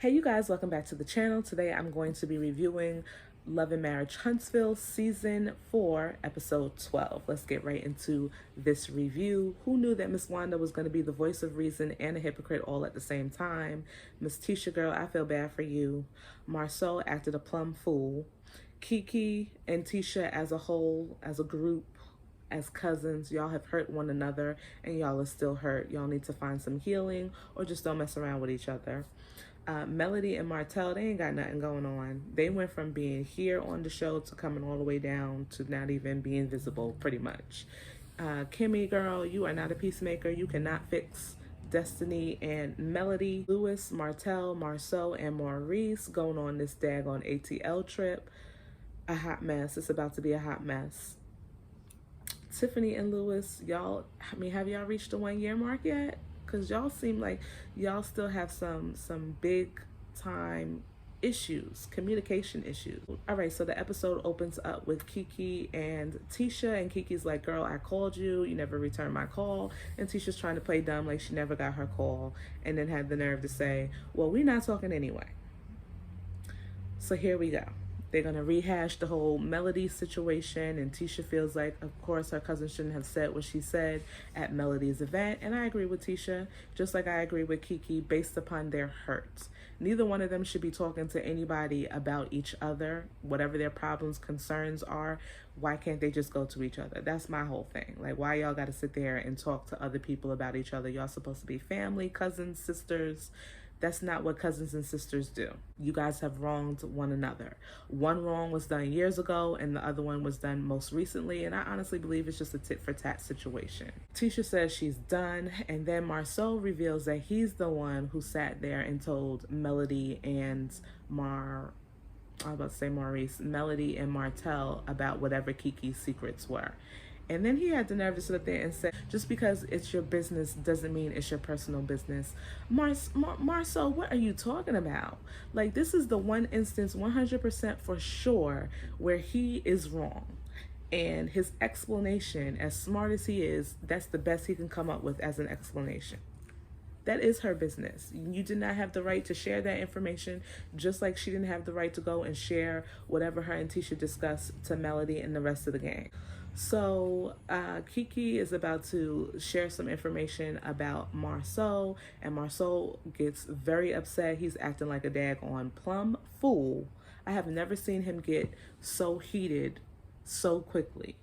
Hey you guys, welcome back to the channel. Today I'm going to be reviewing Love and Marriage Huntsville Season 4, Episode 12. Let's get right into this review. Who knew that Miss Wanda was going to be the voice of reason and a hypocrite all at the same time? Miss Tisha, girl, I feel bad for you. Marceau acted a plumb fool. Kiki and Tisha as a whole, as a group, as cousins, y'all have hurt one another and y'all are still hurt. Y'all need to find some healing or just don't mess around with each other. Melody and Martell, they ain't got nothing going on. They went from being here on the show to coming all the way down to not even being visible, pretty much. Kimmy, girl, you are not a peacemaker. You cannot fix Destiny and Melody. Lewis, Martell, Marceau, and Maurice going on this daggone ATL trip. A hot mess. It's about to be a hot mess. Tiffany and Lewis, y'all, have y'all reached the 1 year mark yet? Because y'all seem like y'all still have some big time issues, communication issues. All right, so the episode opens up with Kiki and Tisha, and Kiki's like, girl, I called you, you never returned my call. And Tisha's trying to play dumb like she never got her call, and then had the nerve to say, well, we're not talking anyway. So here we go. They're going to rehash the whole Melody situation, and Tisha feels like, of course, her cousin shouldn't have said what she said at Melody's event. And I agree with Tisha, just like I agree with Kiki, based upon their hurt. Neither one of them should be talking to anybody about each other, whatever their problems, concerns are. Why can't they just go to each other? That's my whole thing. Like, why y'all got to sit there and talk to other people about each other? Y'all supposed to be family, cousins, sisters. That's not what cousins and sisters do. You guys have wronged one another. One wrong was done years ago and the other one was done most recently, and I honestly believe it's just a tit for tat situation. Tisha says she's done, and then Marceau reveals that he's the one who sat there and told Melody and Maurice, Melody and Martell about whatever Kiki's secrets were. And then he had the nerve to sit up there and say, just because it's your business doesn't mean it's your personal business. Marceau, what are you talking about? Like, this is the one instance, 100% for sure, where he is wrong. And his explanation, as smart as he is, that's the best he can come up with as an explanation. That is her business. You did not have the right to share that information, just like she didn't have the right to go and share whatever her and Tisha discussed to Melody and the rest of the gang. So Kiki is about to share some information about Marceau, and Marceau gets very upset. He's acting like a daggone plumb fool. I have never seen him get so heated so quickly.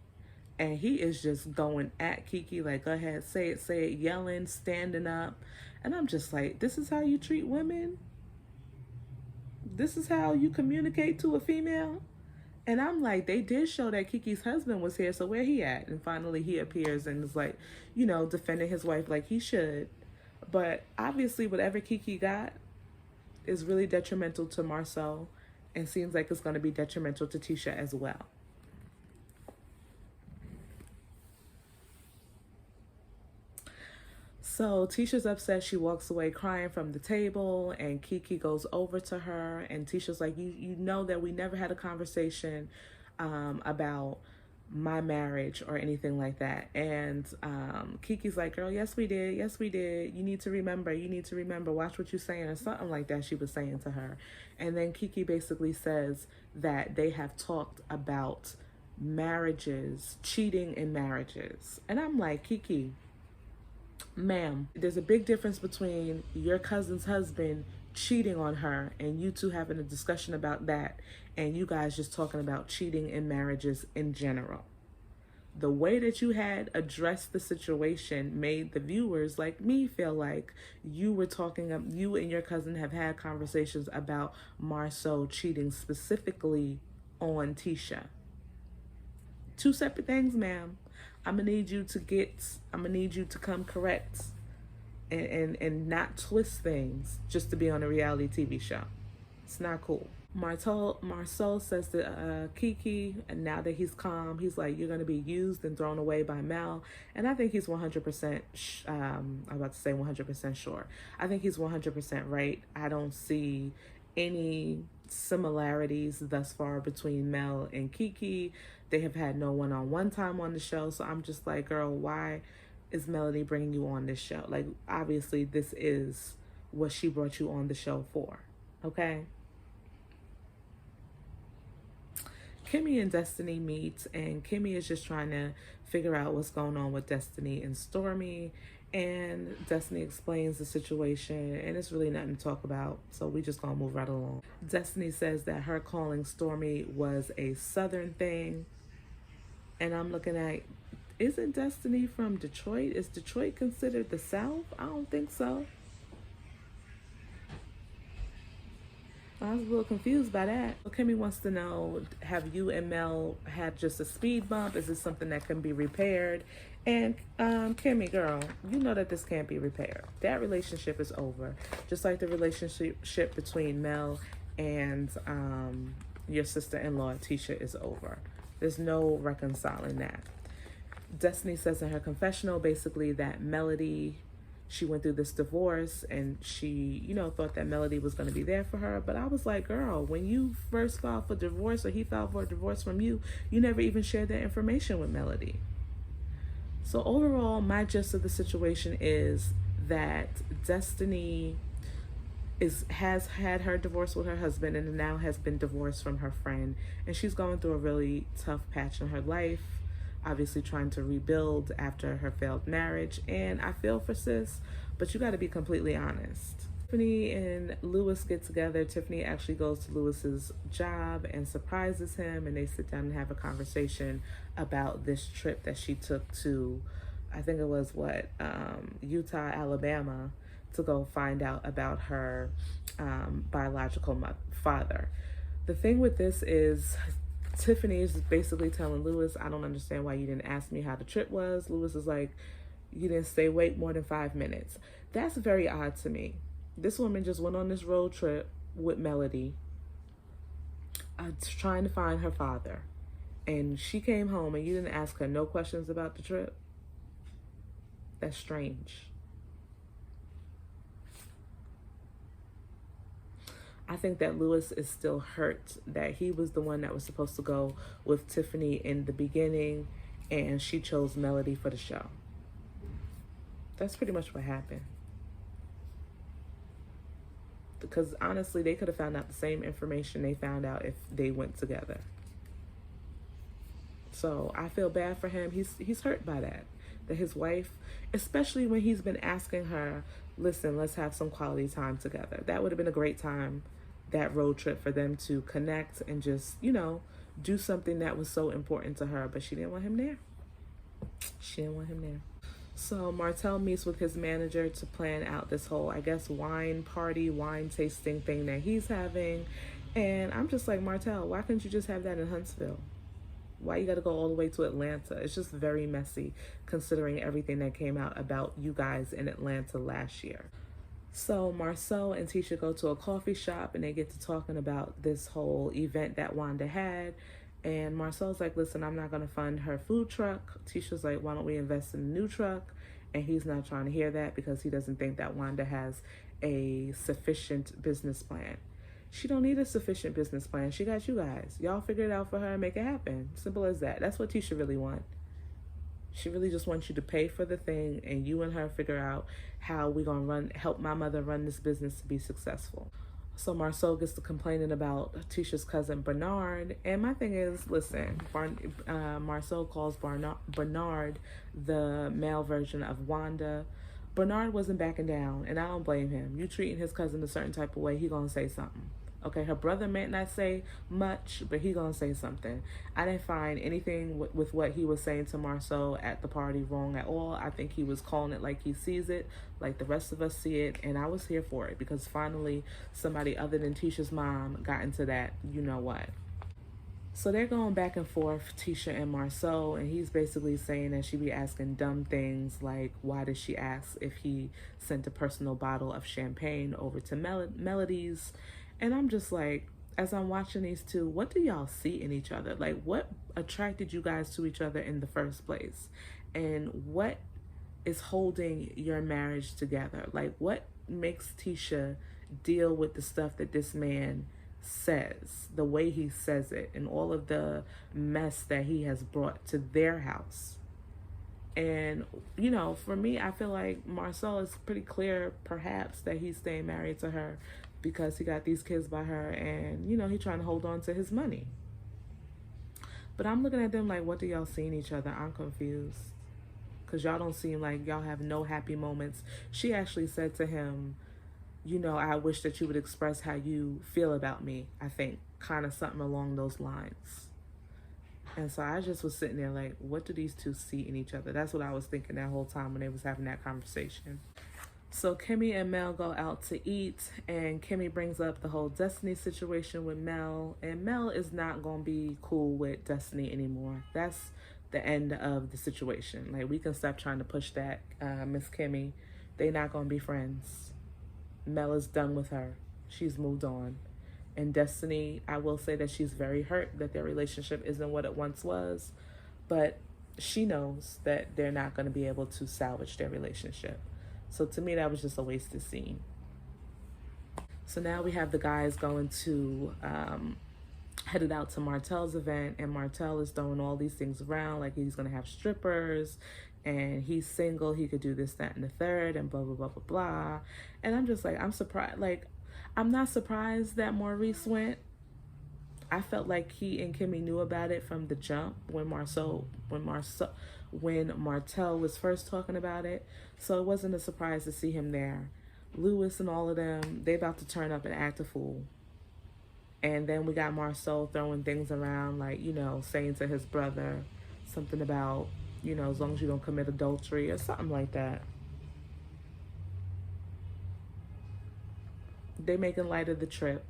And he is just going at Kiki like, go ahead, say it, yelling, standing up. And I'm just like, this is how you treat women? This is how you communicate to a female? And I'm like, they did show that Kiki's husband was here, so where he at? And finally he appears and is like, you know, defending his wife like he should. But obviously whatever Kiki got is really detrimental to Marceau, and seems like it's going to be detrimental to Tisha as well. So Tisha's upset. She walks away crying from the table, and Kiki goes over to her, and Tisha's like, you know that we never had a conversation about my marriage or anything like that. And Kiki's like, girl, yes we did, you need to remember, watch what you're saying, or something like that she was saying to her. And then Kiki basically says that they have talked about marriages, cheating in marriages. And I'm like, Kiki, ma'am, there's a big difference between your cousin's husband cheating on her and you two having a discussion about that, and you guys just talking about cheating in marriages in general. The way that you had addressed the situation made the viewers like me feel like you and your cousin have had conversations about Marceau cheating specifically on Tisha. Two separate things, ma'am. I'm gonna need you to come correct and not twist things just to be on a reality TV show. It's not cool. Marceau says to Kiki, and now that he's calm, he's like, you're gonna be used and thrown away by Mel. And I think he's 100%, I'm about to say 100% sure. I think he's 100% right. I don't see any similarities thus far between Mel and Kiki. They have had no one-on-one time on the show, so I'm just like, girl, why is Melody bringing you on this show? Like, obviously this is what she brought you on the show for. Okay. Kimmy and Destiny meet, and Kimmy is just trying to figure out what's going on with Destiny and Stormy. And Destiny explains the situation, and it's really nothing to talk about, so we just gonna move right along. Destiny says that her calling Stormy was a Southern thing, and I'm looking at, isn't Destiny from Detroit? Is Detroit considered the South? I don't think so. I was a little confused by that. Kimmy wants to know, have you and Mel had just a speed bump? Is this something that can be repaired? And Kimmy, girl, you know that this can't be repaired. That relationship is over. Just like the relationship between Mel and your sister-in-law, Tisha, is over. There's no reconciling that. Destiny says in her confessional, basically, that Melody, she went through this divorce and she, thought that Melody was going to be there for her. But I was like, girl, when you first filed for divorce, or he filed for a divorce from you, you never even shared that information with Melody. So overall, my gist of the situation is that Destiny has had her divorce with her husband and now has been divorced from her friend. And she's going through a really tough patch in her life, obviously trying to rebuild after her failed marriage. And I feel for sis, but you got to be completely honest. Tiffany and Lewis get together. Tiffany actually goes to Lewis's job and surprises him, and they sit down and have a conversation about this trip that she took to, I think it was Utah, Alabama, to go find out about her biological father. The thing with this is, Tiffany is basically telling Lewis, I don't understand why you didn't ask me how the trip was. Lewis is like, you didn't wait more than 5 minutes. That's very odd to me. This woman just went on this road trip with Melody, trying to find her father. And she came home and you didn't ask her no questions about the trip. That's strange. I think that Lewis is still hurt that he was the one that was supposed to go with Tiffany in the beginning and she chose Melody for the show. That's pretty much what happened. Because honestly, they could have found out the same information they found out if they went together. So I feel bad for him. He's hurt by that. That his wife, especially when he's been asking her, listen, let's have some quality time together. That would have been a great time, that road trip, for them to connect and just, do something that was so important to her. But she didn't want him there. She didn't want him there. So Martell meets with his manager to plan out this whole, I guess, wine tasting thing that he's having. And I'm just like, Martell, why couldn't you just have that in Huntsville? Why you got to go all the way to Atlanta? It's just very messy considering everything that came out about you guys in Atlanta last year. So Marcel and Tisha go to a coffee shop and they get to talking about this whole event that Wanda had. And Marcel's like, listen, I'm not going to fund her food truck. Tisha's like, why don't we invest in a new truck? And he's not trying to hear that because he doesn't think that Wanda has a sufficient business plan. She don't need a sufficient business plan. She got you guys. Y'all figure it out for her and make it happen. Simple as that. That's what Tisha really wants. She really just wants you to pay for the thing and you and her figure out how we gonna help my mother run this business to be successful. So Marcel gets to complaining about Tisha's cousin Bernard. And my thing is, listen, Marcel calls Bernard the male version of Wanda. Bernard wasn't backing down, and I don't blame him. You treating his cousin a certain type of way, he gonna say something. Okay, her brother may not say much, but he gonna say something. I didn't find anything with what he was saying to Marcel at the party wrong at all. I think he was calling it like he sees it, like the rest of us see it, and I was here for it because finally somebody other than Tisha's mom got into that, you know what. So they're going back and forth, Tisha and Marcel, and he's basically saying that she be asking dumb things like, why did she ask if he sent a personal bottle of champagne over to Melody's? And I'm just like, as I'm watching these two, what do y'all see in each other? Like, what attracted you guys to each other in the first place? And what is holding your marriage together? Like, what makes Tisha deal with the stuff that this man says, the way he says it, and all of the mess that he has brought to their house? And, for me, I feel like Marcel is pretty clear, perhaps, that he's staying married to her because he got these kids by her, and, you know, he trying to hold on to his money. But I'm looking at them like, what do y'all see in each other? I'm confused. Because y'all don't seem like y'all have no happy moments. She actually said to him, you know, I wish that you would express how you feel about me, I think. Kind of something along those lines. And so I just was sitting there like, what do these two see in each other? That's what I was thinking that whole time when they was having that conversation. So Kimmy and Mel go out to eat, and Kimmy brings up the whole Destiny situation with Mel, and Mel is not going to be cool with Destiny anymore. That's the end of the situation. Like, we can stop trying to push that, Miss Kimmy. They not going to be friends. Mel is done with her. She's moved on. And Destiny, I will say that she's very hurt that their relationship isn't what it once was, but she knows that they're not going to be able to salvage their relationship. So to me, that was just a wasted scene. So now we have the guys going to, headed out to Martell's event, and Martell is throwing all these things around, like he's going to have strippers, and he's single, he could do this, that, and the third, and blah, blah, blah, blah, blah. And I'm just like, I'm surprised. Like, I'm not surprised that Maurice went. I felt like he and Kimmy knew about it from the jump when Martell was first talking about it. So it wasn't a surprise to see him there. Lewis and all of them, they about to turn up and act a fool. And then we got Marceau throwing things around, like, you know, saying to his brother something about, you know, as long as you don't commit adultery or something like that. They making light of the trip,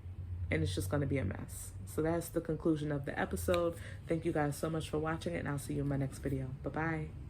and it's just going to be a mess. So that's the conclusion of the episode. Thank you guys so much for watching it, and I'll see you in my next video. Bye-bye.